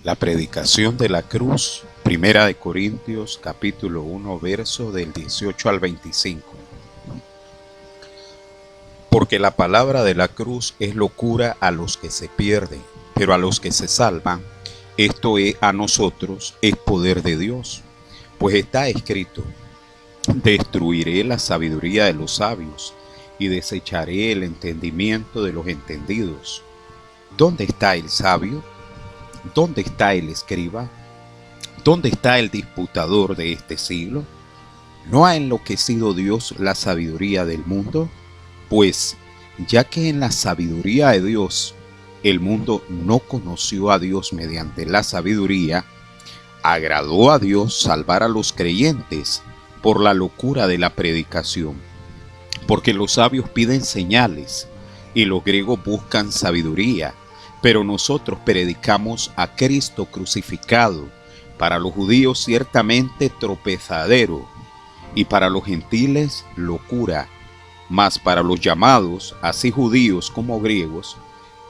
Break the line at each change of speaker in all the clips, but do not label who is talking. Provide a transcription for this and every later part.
La predicación de la cruz, Primera de Corintios, capítulo 1, verso del 18 al 25. Porque la palabra de la cruz es locura a los que se pierden, pero a los que se salvan, esto es a nosotros, es poder de Dios. Pues está escrito: destruiré la sabiduría de los sabios y desecharé el entendimiento de los entendidos. ¿Dónde está el sabio? ¿Dónde está el escriba? ¿Dónde está el disputador de este siglo? ¿No ha enloquecido Dios la sabiduría del mundo? Pues, ya que en la sabiduría de Dios el mundo no conoció a Dios mediante la sabiduría, agradó a Dios salvar a los creyentes por la locura de la predicación. Porque los sabios piden señales y los griegos buscan sabiduría, pero nosotros predicamos a Cristo crucificado, para los judíos ciertamente tropezadero, y para los gentiles locura, mas para los llamados, así judíos como griegos,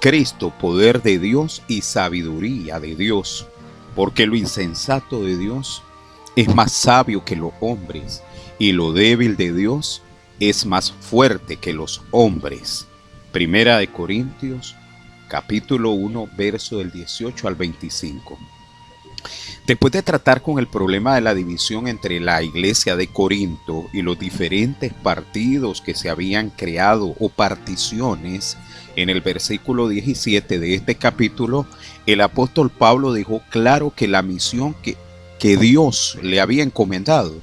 Cristo poder de Dios y sabiduría de Dios, porque lo insensato de Dios es más sabio que los hombres, y lo débil de Dios es más fuerte que los hombres. Primera de Corintios, capítulo 1, verso del 18 al 25. Después de tratar con el problema de la división entre la iglesia de Corinto y los diferentes partidos que se habían creado o particiones, en el versículo 17 de este capítulo, el apóstol Pablo dejó claro que la misión que Dios le había encomendado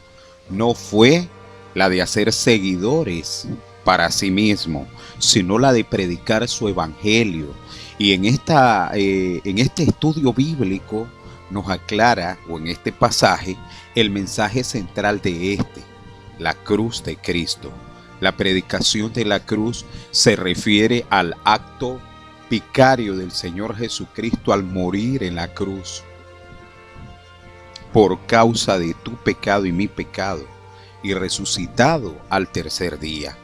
no fue la de hacer seguidores para sí mismo, sino la de predicar su evangelio. Y en este estudio bíblico nos aclara, o en este pasaje, el mensaje central de la cruz de Cristo. La predicación de la cruz se refiere al acto vicario del Señor Jesucristo al morir en la cruz por causa de tu pecado y mi pecado, y resucitado al tercer día,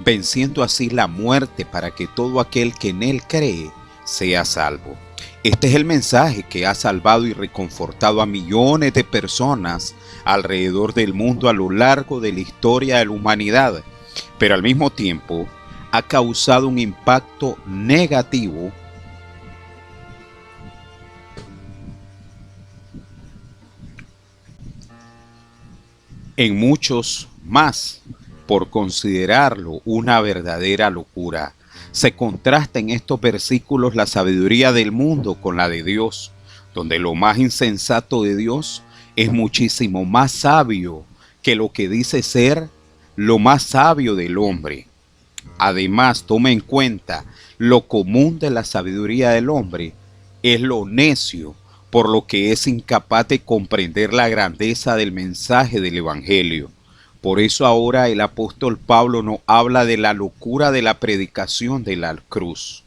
venciendo así la muerte para que todo aquel que en él cree sea salvo. Este es el mensaje que ha salvado y reconfortado a millones de personas alrededor del mundo a lo largo de la historia de la humanidad, pero al mismo tiempo ha causado un impacto negativo en muchos más por considerarlo una verdadera locura. Se contrasta en estos versículos la sabiduría del mundo con la de Dios, donde lo más insensato de Dios es muchísimo más sabio que lo que dice ser lo más sabio del hombre. Además, toma en cuenta lo común de la sabiduría del hombre es lo necio, por lo que es incapaz de comprender la grandeza del mensaje del Evangelio. Por eso ahora el apóstol Pablo nos habla de la locura de la predicación de la cruz.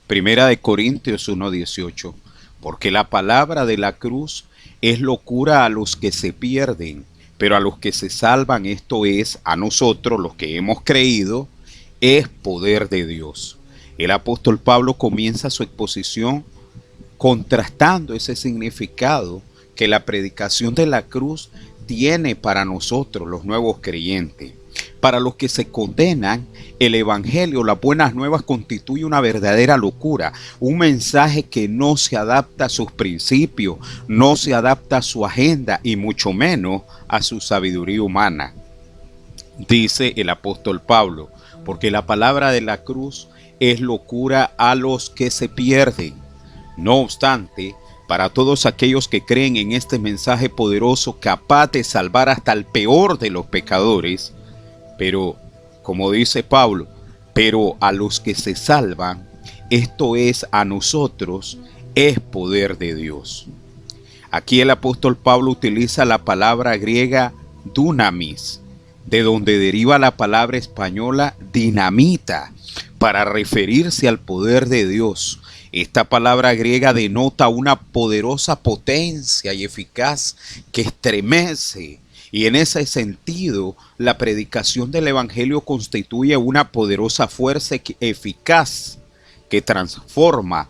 Primera de Corintios 1:18. Porque la palabra de la cruz es locura a los que se pierden, pero a los que se salvan, esto es, a nosotros los que hemos creído, es poder de Dios. El apóstol Pablo comienza su exposición contrastando ese significado que la predicación de la cruz tiene para nosotros los nuevos creyentes. Para los que se condenan, el evangelio, las buenas nuevas, constituye una verdadera locura, un mensaje que no se adapta a sus principios, no se adapta a su agenda y mucho menos a su sabiduría humana. Dice el apóstol Pablo, porque la palabra de la cruz es locura a los que se pierden. No obstante, para todos aquellos que creen en este mensaje poderoso capaz de salvar hasta el peor de los pecadores, pero, como dice Pablo, pero a los que se salvan, esto es a nosotros, es poder de Dios. Aquí el apóstol Pablo utiliza la palabra griega dunamis, de donde deriva la palabra española dinamita, para referirse al poder de Dios. Esta palabra griega denota una poderosa potencia y eficaz que estremece. Y en ese sentido, la predicación del Evangelio constituye una poderosa fuerza eficaz que transforma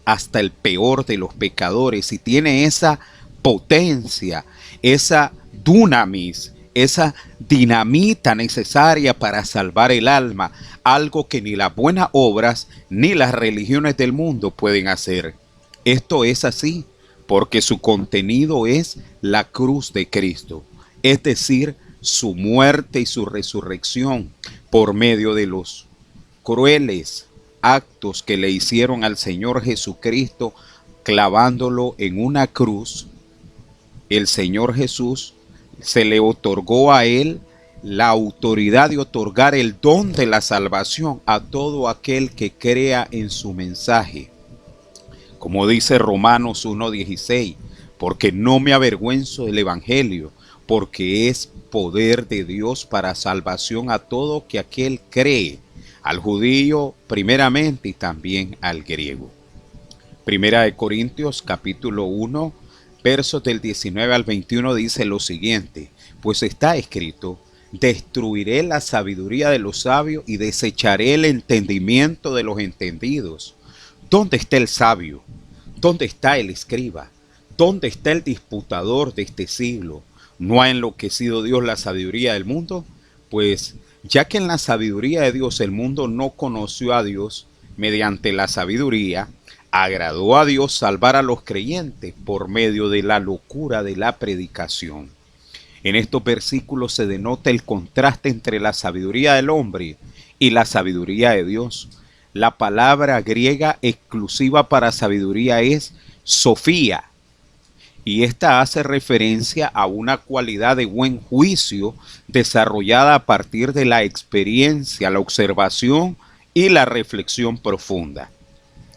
hasta el peor de los pecadores y tiene esa potencia, esa dunamis, esa dinamita necesaria para salvar el alma, algo que ni las buenas obras ni las religiones del mundo pueden hacer. Esto es así porque su contenido es la cruz de Cristo, es decir, su muerte y su resurrección por medio de los crueles actos que le hicieron al Señor Jesucristo clavándolo en una cruz. El Señor Jesús se le otorgó a él la autoridad de otorgar el don de la salvación a todo aquel que crea en su mensaje. Como dice Romanos 1:16, porque no me avergüenzo del evangelio, porque es poder de Dios para salvación a todo que aquel cree, al judío primeramente y también al griego. Primera de Corintios capítulo 1, versos del 19 al 21 dice lo siguiente: pues está escrito, destruiré la sabiduría de los sabios y desecharé el entendimiento de los entendidos. ¿Dónde está el sabio? ¿Dónde está el escriba? ¿Dónde está el disputador de este siglo? ¿No ha enloquecido Dios la sabiduría del mundo? Pues ya que en la sabiduría de Dios el mundo no conoció a Dios, mediante la sabiduría, agradó a Dios salvar a los creyentes por medio de la locura de la predicación. En estos versículos se denota el contraste entre la sabiduría del hombre y la sabiduría de Dios. La palabra griega exclusiva para sabiduría es sofía, y esta hace referencia a una cualidad de buen juicio desarrollada a partir de la experiencia, la observación y la reflexión profunda.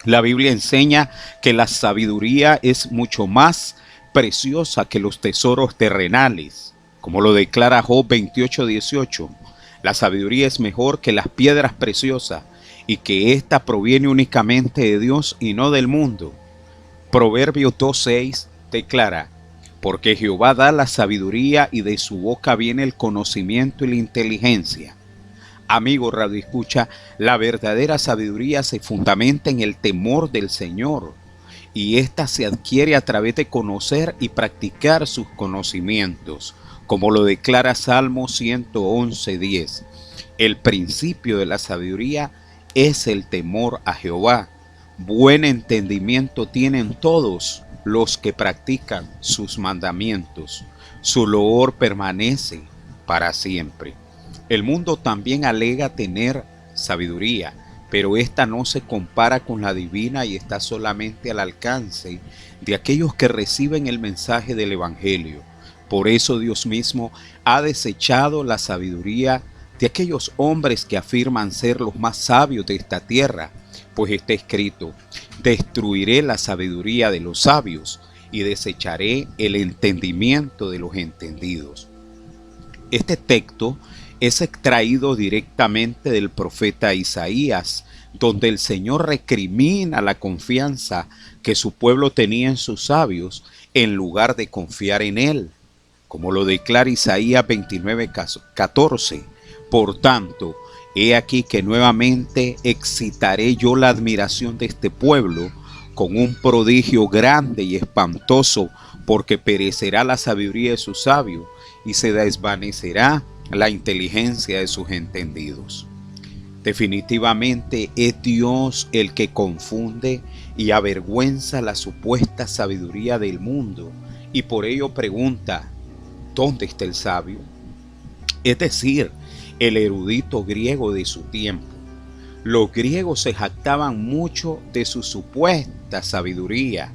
La Biblia enseña que la sabiduría es mucho más preciosa que los tesoros terrenales, como lo declara Job 28:18. La sabiduría es mejor que las piedras preciosas y que ésta proviene únicamente de Dios y no del mundo. Proverbios 2:6 declara, porque Jehová da la sabiduría y de su boca viene el conocimiento y la inteligencia. Amigo Radio Escucha, la verdadera sabiduría se fundamenta en el temor del Señor y ésta se adquiere a través de conocer y practicar sus conocimientos, como lo declara Salmo 111:10. El principio de la sabiduría es el temor a Jehová. Buen entendimiento tienen todos los que practican sus mandamientos. Su loor permanece para siempre. El mundo también alega tener sabiduría, pero esta no se compara con la divina y está solamente al alcance de aquellos que reciben el mensaje del Evangelio. Por eso Dios mismo ha desechado la sabiduría de aquellos hombres que afirman ser los más sabios de esta tierra, pues está escrito, destruiré la sabiduría de los sabios y desecharé el entendimiento de los entendidos. Este texto es extraído directamente del profeta Isaías, donde el Señor recrimina la confianza que su pueblo tenía en sus sabios en lugar de confiar en él, como lo declara Isaías 29:14. Por tanto, he aquí que nuevamente excitaré yo la admiración de este pueblo con un prodigio grande y espantoso, porque perecerá la sabiduría de sus sabios y se desvanecerá la inteligencia de sus entendidos. Definitivamente es Dios el que confunde y avergüenza la supuesta sabiduría del mundo y por ello pregunta, ¿dónde está el sabio? Es decir, el erudito griego de su tiempo. Los griegos se jactaban mucho de su supuesta sabiduría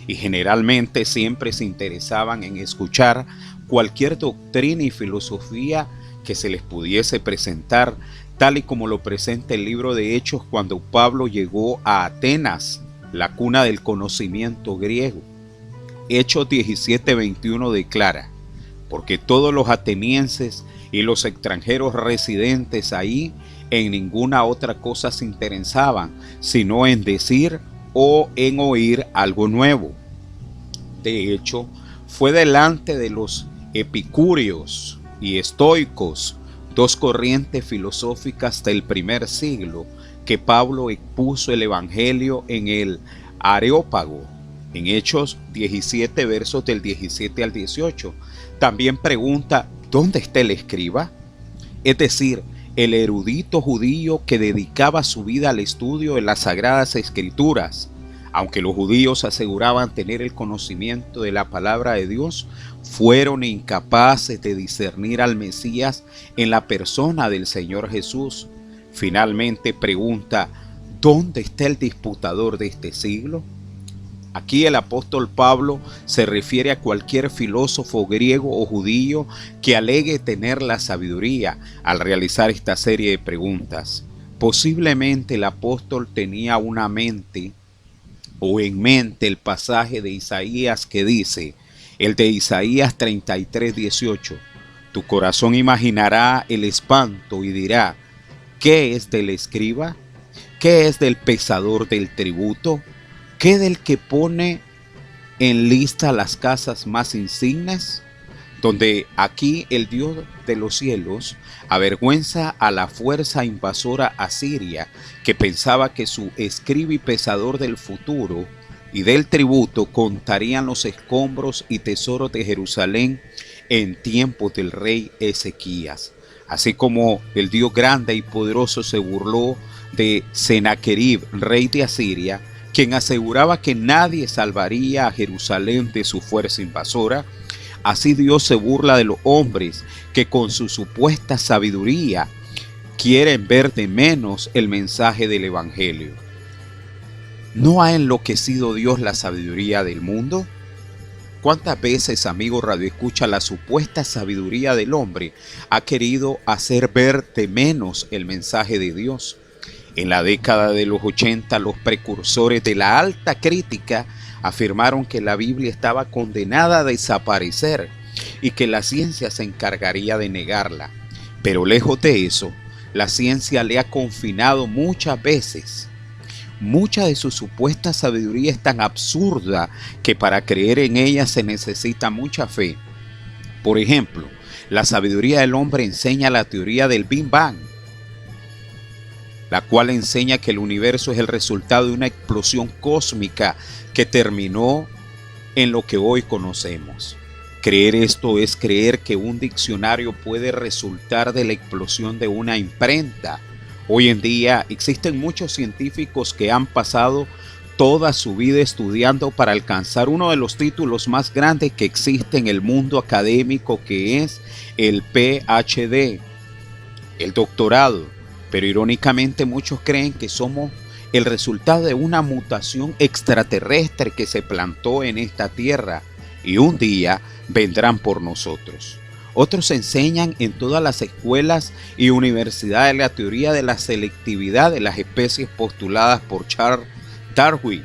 y generalmente siempre se interesaban en escuchar cualquier doctrina y filosofía que se les pudiese presentar, tal y como lo presenta el libro de Hechos cuando Pablo llegó a Atenas, la cuna del conocimiento griego. Hechos 17:21 declara, porque todos los atenienses y los extranjeros residentes ahí en ninguna otra cosa se interesaban, sino en decir o en oír algo nuevo. De hecho, fue delante de los epicúreos y estoicos, dos corrientes filosóficas del primer siglo, que Pablo expuso el Evangelio en el Areópago, en Hechos 17, versos del 17 al 18. También pregunta, ¿dónde está el escriba? Es decir, el erudito judío que dedicaba su vida al estudio de las Sagradas Escrituras. Aunque los judíos aseguraban tener el conocimiento de la palabra de Dios, fueron incapaces de discernir al Mesías en la persona del Señor Jesús. Finalmente pregunta, ¿dónde está el disputador de este siglo? Aquí el apóstol Pablo se refiere a cualquier filósofo griego o judío que alegue tener la sabiduría al realizar esta serie de preguntas. Posiblemente el apóstol tenía en mente el pasaje de Isaías que dice, el de Isaías 33:18, tu corazón imaginará el espanto y dirá, ¿qué es del escriba? ¿Qué es del pesador del tributo? ¿Qué del que pone en lista las casas más insignes? Donde aquí el Dios de los cielos avergüenza a la fuerza invasora asiria que pensaba que su escriba y pesador del futuro y del tributo contarían los escombros y tesoros de Jerusalén en tiempos del rey Ezequías. Así como el Dios grande y poderoso se burló de Sennacherib, rey de Asiria, quien aseguraba que nadie salvaría a Jerusalén de su fuerza invasora, así Dios se burla de los hombres que con su supuesta sabiduría quieren ver de menos el mensaje del Evangelio. ¿No ha enloquecido Dios la sabiduría del mundo? ¿Cuántas veces, amigo Radio Escucha, la supuesta sabiduría del hombre ha querido hacer ver de menos el mensaje de Dios? En la década de los 80, los precursores de la alta crítica afirmaron que la Biblia estaba condenada a desaparecer y que la ciencia se encargaría de negarla. Pero lejos de eso, la ciencia le ha confinado muchas veces. Mucha de su supuesta sabiduría es tan absurda que para creer en ella se necesita mucha fe. Por ejemplo, la sabiduría del hombre enseña la teoría del Big Bang, la cual enseña que el universo es el resultado de una explosión cósmica que terminó en lo que hoy conocemos. Creer esto es creer que un diccionario puede resultar de la explosión de una imprenta. Hoy en día existen muchos científicos que han pasado toda su vida estudiando para alcanzar uno de los títulos más grandes que existe en el mundo académico, que es el PhD, el doctorado. Pero irónicamente muchos creen que somos el resultado de una mutación extraterrestre que se plantó en esta tierra y un día vendrán por nosotros. Otros enseñan en todas las escuelas y universidades la teoría de la selectividad de las especies postuladas por Charles Darwin,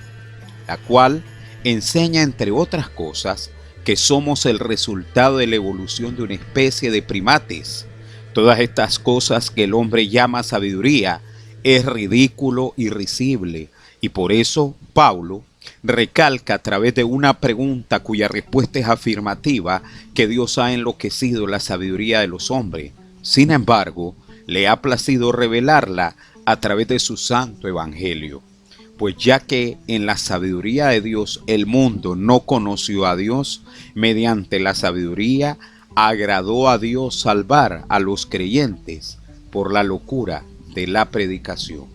la cual enseña, entre otras cosas, que somos el resultado de la evolución de una especie de primates. Todas estas cosas que el hombre llama sabiduría es ridículo y risible, y por eso Pablo recalca a través de una pregunta cuya respuesta es afirmativa que Dios ha enloquecido la sabiduría de los hombres. Sin embargo, le ha placido revelarla a través de su santo evangelio. Pues ya que en la sabiduría de Dios el mundo no conoció a Dios, mediante la sabiduría agradó a Dios salvar a los creyentes por la locura de la predicación.